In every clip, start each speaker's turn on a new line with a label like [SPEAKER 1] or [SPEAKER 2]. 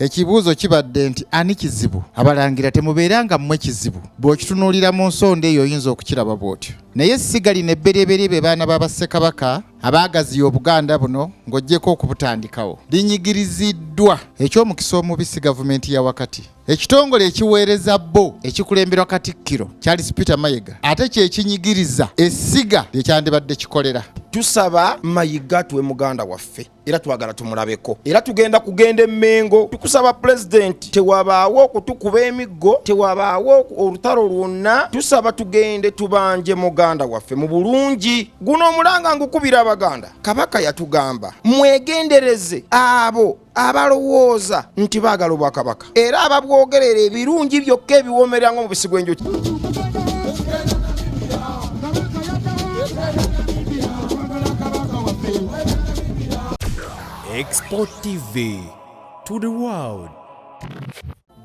[SPEAKER 1] Ekibuuzo kibadde nti ani kizibu? Abalangira temubeeranga mmwe kizibu. Bw'okitunuulira mu nsonda eyo oyinza okukiraba bw'otyo. Naye Sigali ne Bereberye be baana ba Bassekabaka abaagaziya Obuganda buno ng'oggyeko okubutandikawo. Linyigiriziddwa eky'omukisa omubisi gavumenti ya wakati. Ekitongole ekiweereza bbo ekikulemberwa Katikkiro Charles Peter Mayiga ate kye kinyigiriza essiga lyekyandibadde kikolera.
[SPEAKER 2] Tusaba Mayiga tuwe muganda waffe era twagala tumulabeko era kugenda Mengo. Tukusaba President tewabaawo okutukuba emiggo, tewabaawo olutalo lwonna. Tusaba tugende tubanje muganda waffe mu bulungi. Guno omulanga ngukubira Abaganda. Kabaka yatugamba mwegendereze abo abalowooza nti baagala Obwakabaka era ababwogerera ebirungi byokka ebiwoomerera ng'omubisi gw'enjuki.
[SPEAKER 3] Export TV to the world.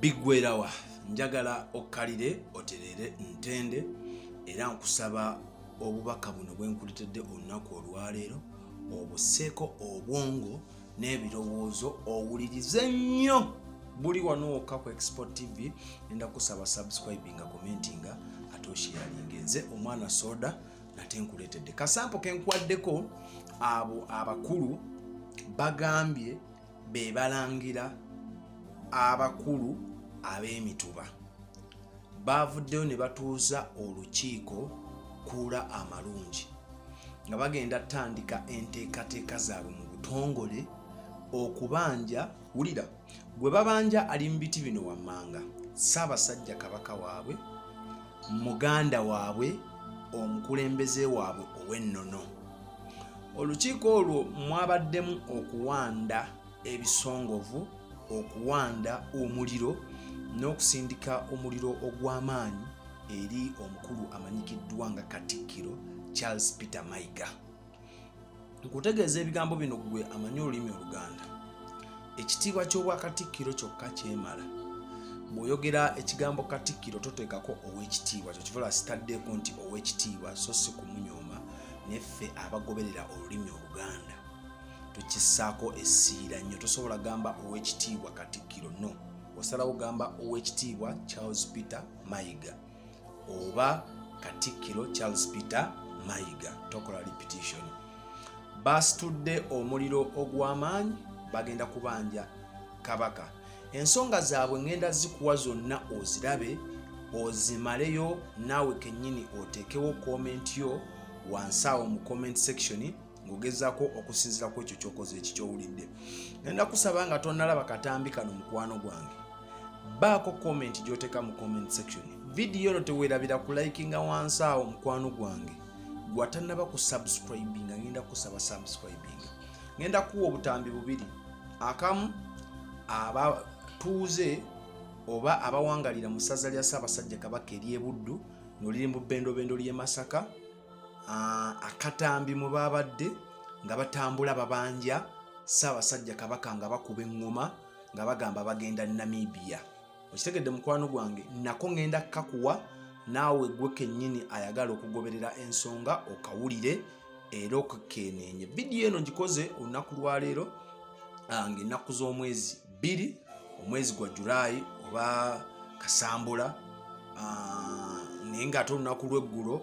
[SPEAKER 4] Bigwerawa njagala okkalire oterere ntende era nkusaba obubaka buno bwenkulitedde olunaku olwaleero obusseeko obwongo n'ebirowoozo owulirize nnyo buli wano wokka ku Export TV. Nenda kusaba subscribinga, commentinga ate osharinga. Nze omwana soda nate nkuleetedde kasampo kenkwaddeko abo abakulu bagambye be balangira abakulu ab'emituba bavuddeyo ne batuuza olukiiko kuula amalungi nga bagenda tandika enteekateeka zaabwe mu butongole okubanja. Wulira, gwe babanja ali mu biti bino wammanga Ssaabasajja Kabaka waabwe, muganda waabwe, omukulembeze waabwe ow'ennono. Olukiiko olwo mwabaddemu okuwanda ebisongovu, okuwanda omuliro n'okusindika omuliro ogw'amaanyi eri omukulu amanyikiddwa nga Katikkiro Charles Peter Mayiga. Nkutegeeza ebigambo bino gwe amanyi olulimi Oluganda. Ekitiibwa ky'Obwakatikkiro kyokka kyemala. Bw'oyogera ekigambo Katikkiro toteekako ow'ekitiibwa, kyo kivala sitaddeko nti ow'ekitiibwa so si kumunyooma. Neffe abagoberera olulimi Oluganda tukissaako essiira nnyo. Tosobola gamba ow'ekitiibwa Katikkiro, no. Osalawo gamba ow'ekitiibwa Charles Peter Mayiga oba Katikkiro Charles Peter Mayiga. Tokola repetition. Basitudde omuliro ogw'amaanyi bagenda kubanja Kabaka. Ensonga zaabwe ngenda zikuwa zonna ozirabe ozimaleyo naawe kennyini oteekewo comment yo wansi awo mu comment section ng'ogezaako okusinziira ku ekyo ky'okoze ekikyowulidde. Ngenda kusaba nga tonnalaba katambi kano mukwano gwange, baako comment gy'oteeka mu comment section. Video eno teweerabira ku likinga wansi awo mukwano gwange. Gwatannaba ku subscribinga ngenda kusaba subscribinga. Ngenda kuwa obutambi bubiri. Akamu abatuuze oba abawangalira mu ssaza lya Ssaabasajja Kabaka ery'e Buddu n'oliri mu bbendobendo ly'e Masaka. Akatambi mu babadde nga batambula babanja Ssaabasajja Kabaka nga bakuba eŋŋoma nga bagamba bagenda Namibia. Okitegedde mukwano gwange, nako ngenda kakuwa naawe gwe kennyini ayagala okugoberera ensonga okawulire era okakeeneenye. Vidiyo eno ngikoze olunaku lwaleero ng'ennaku z'omwezi 2 omwezi gwa Julayi oba Kasambula naye ng'ate olunaku lw'eggulo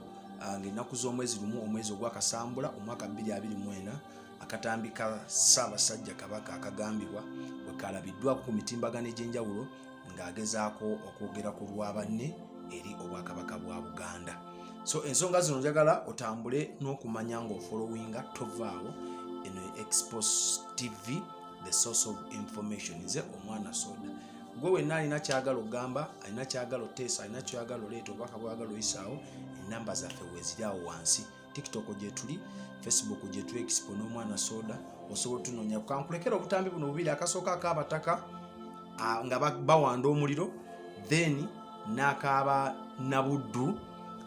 [SPEAKER 4] ng'ennaku z'omwezi 1 omwezi ogwa Kasambula omwaka 2024 akatambi ka Ssaabasajja Kabaka akagambibwa bwe kalabiddwa ku mitimbagano egy'enjawulo ng'agezaako okwogera ku lwa banne eri Obwakabaka bwa Buganda. So ensonga zino njagala otambule n'okumanya ng'ofollowinga tovaawo eno Export TV, the source of information. Nze omwana soda. Gwe wenna alina kyagala ogamba, alina kyagala oteesa, alina kyagala oleeta, obubaka bwagala oyisaawo, enamba zaffe weeziri awo wansi. TikTok gye tuli, Facebook gye tuli Expo n'omwana soda. Osobola otunoonya. Kankulekera obutambi buno bubiri, akasooka ak'abataka nga bawanda omuliro, then n'akaaba Nabuddu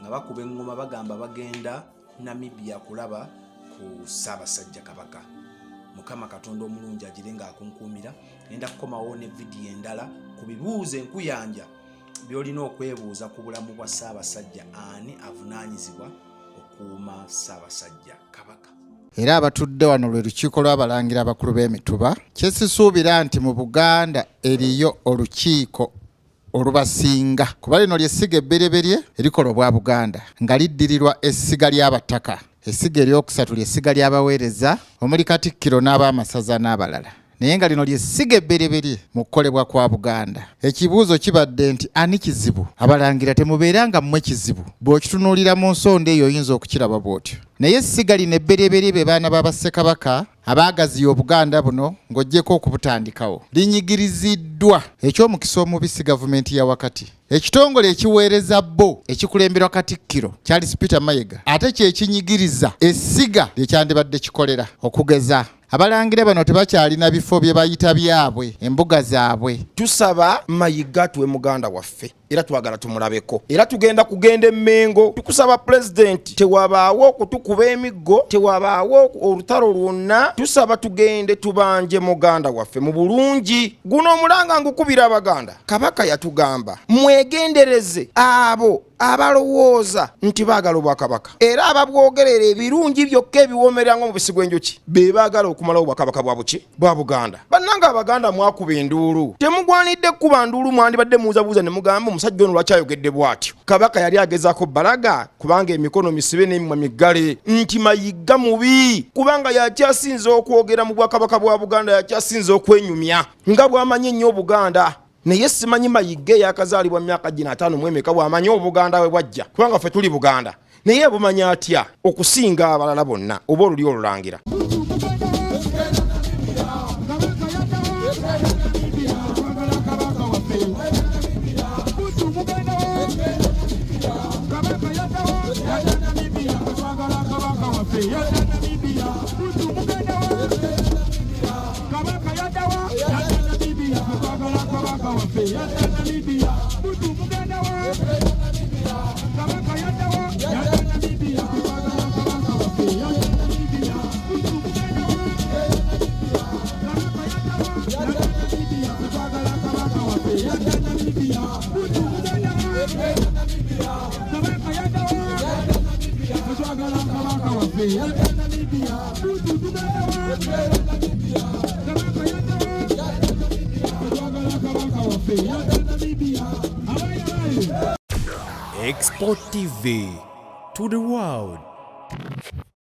[SPEAKER 4] nga bakuba eŋŋoma bagamba bagenda Namibia kulaba ku Ssaabasajja Kabaka. Mukama Katonda omulungi agire ng'akunkuumira. Ngenda kukomawo ne vidiyo endala ku bibuuzo enkuyanja by'olina okwebuuza ku bulamu bwa Ssaabasajja. Ani avunaanyizibwa okuuma Ssaabasajja Kabaka?
[SPEAKER 1] era abatudde wano lwe lukiiko lw'abalangira abakulu b'emituba. Kyesisuubira nti mu Buganda eriyo olukiiko olubasinga kuba lino ly'essiga ebbereberye erikola obwa Buganda nga liddirirwa essiga ly'abataka. Essiga eryokusatu ly'essiga ly'abaweereza omuli Katikkiro n'ab'amasaza n'abalala. Naye nga lino ly'essiga ebbereberye mu kukolebwa kwa Buganda. Ekibuuzo kibadde nti ani kizibu? Abalangira temubeeranga mmwe kizibu. Bw'okitunuulira mu nsonda eyo oyinza okukiraba bw'otyo. Naye essiga lino ebbereberye be baana ba Bassekabaka abaagaziya Obuganda buno ng'oggyeko okubutandikawo linyigiriziddwa eky'omukisa omubisi gavumenti ya wakati. Ekitongole ekiweereza bbo ekikulemberwa Katikkiro Charles Peter Mayiga ate kyekinyigiriza essiga lyekyandibadde kikolera okugeza abalangira bano tebakyalina bifo bye bayita byabwe embuga zaabwe.
[SPEAKER 2] Tusaba Mayiga tuwe muganda waffe era twagala tumulabeko era tugenda kugenda Mengo. Tukusaba President tewabaawo okutukuba emiggo, tewabaawo olutalo lwonna. Tusaba tugende tubanje muganda waffe mu bulungi. Guno omulanga ngukubira Abaganda. Kabaka yatugamba mwegendereze abo abalowooza nti baagala Obwakabaka era ababwogerera ebirungi byokka ebiwoomeranga mu bisi gw'enjuki be baagala okumalawo Obwakabaka bwa Buganda. Bannanga Abaganda mwakuba enduulu, temugwanidde kuba nduulu, mwandibadde muuzabuuza ne mugamba omusajja ono lwaki ayogedde bw'atyo. Kabaka yali agezaako balaga kubanga emikono misibe n'emimwa miggale nti Mayiga mubi kubanga yakyasinza okwogera mu Bwakabaka bwa Buganda, yakyasinza okwenyumya nga bw'amanyi ennyo Obuganda. Naye simanyi Mayiga yakazaalibwa myaka 5 mu emeka bw'amanyi Obuganda we bwajja kubanga ffe tuli Buganda. Naye bumanya atya okusinga abalala bonna oba oluli olulangira.
[SPEAKER 3] Export TV to the world.